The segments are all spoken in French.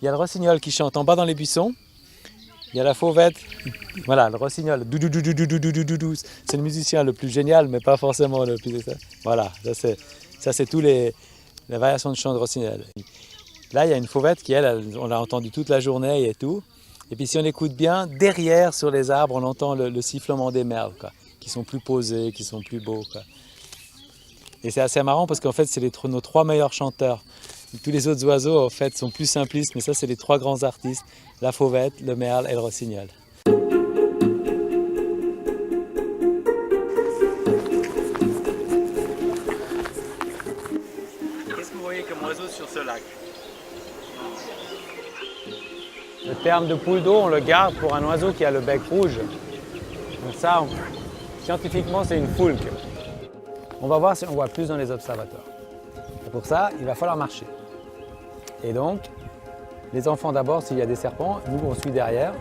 il y a le rossignol qui chante en bas dans les buissons. Il y a la fauvette, voilà, le rossignol, c'est le musicien le plus génial, mais pas forcément le plus... Voilà, ça c'est tous les variations de chant de rossignol. Là, il y a une fauvette qui, elle, on l'a entendue toute la journée et tout. Et puis si on écoute bien, derrière, sur les arbres, on entend le sifflement des merles, quoi, qui sont plus posés, qui sont plus beaux, quoi. Et c'est assez marrant parce qu'en fait, c'est nos 3 meilleurs chanteurs. Tous les autres oiseaux, en fait, sont plus simplistes, mais ça, c'est les 3 grands artistes, la fauvette, le merle et le rossignol. Qu'est-ce que vous voyez comme oiseau sur ce lac? Le terme de poule d'eau, on le garde pour un oiseau qui a le bec rouge. Donc ça, scientifiquement, c'est une foulque. On va voir si on voit plus dans les observatoires. Et pour ça, il va falloir marcher. Et donc, les enfants d'abord, s'il y a des serpents, nous on suit derrière.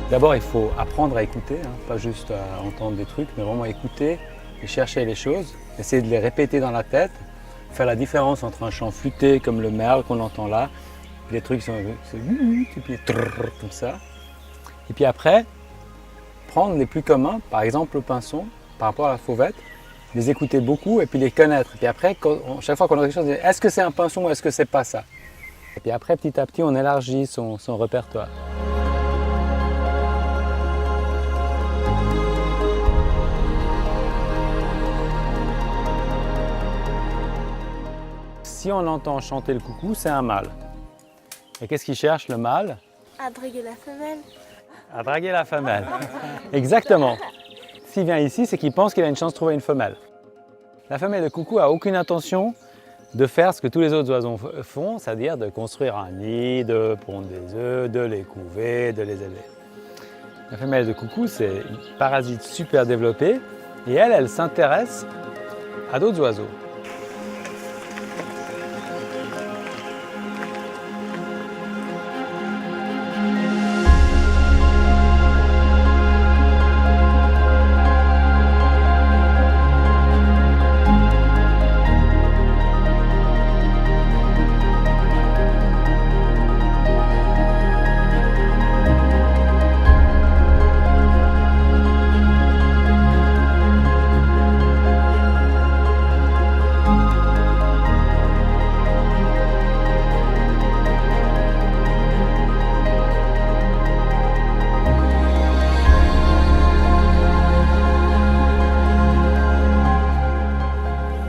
D'abord, il faut apprendre à écouter, hein, pas juste à entendre des trucs, mais vraiment écouter et chercher les choses, essayer de les répéter dans la tête, faire la différence entre un chant flûté comme le merle qu'on entend là, les trucs sont et puis comme ça. Et puis après, prendre les plus communs, par exemple le pinson, par rapport à la fauvette, les écouter beaucoup et puis les connaître. Et puis après, chaque fois qu'on a quelque chose, est-ce que c'est un pinson ou est-ce que c'est pas ça? Et puis après, petit à petit, on élargit son répertoire. Si on entend chanter le coucou, c'est un mâle. Et qu'est-ce qu'il cherche, le mâle? À draguer la femelle. À draguer la femelle. Exactement. S'il vient ici, c'est qu'il pense qu'il a une chance de trouver une femelle. La femelle de coucou n'a aucune intention de faire ce que tous les autres oiseaux font, c'est-à-dire de construire un nid, de pondre des œufs, de les couver, de les élever. La femelle de coucou, c'est une parasite super développée et elle s'intéresse à d'autres oiseaux.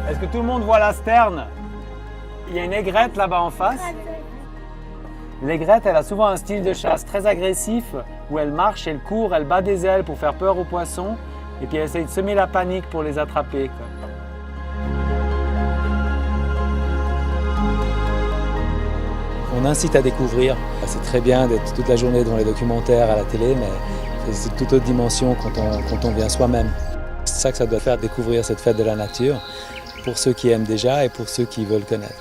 Est-ce que tout le monde voit la sterne? Il y a une aigrette là-bas en face. L'aigrette, elle a souvent un style de chasse très agressif où elle marche, elle court, elle bat des ailes pour faire peur aux poissons et puis elle essaie de semer la panique pour les attraper, quoi. On incite à découvrir. C'est très bien d'être toute la journée devant les documentaires à la télé, mais c'est toute autre dimension quand on vient soi-même. C'est ça que ça doit faire, découvrir cette fête de la nature, pour ceux qui aiment déjà et pour ceux qui veulent connaître.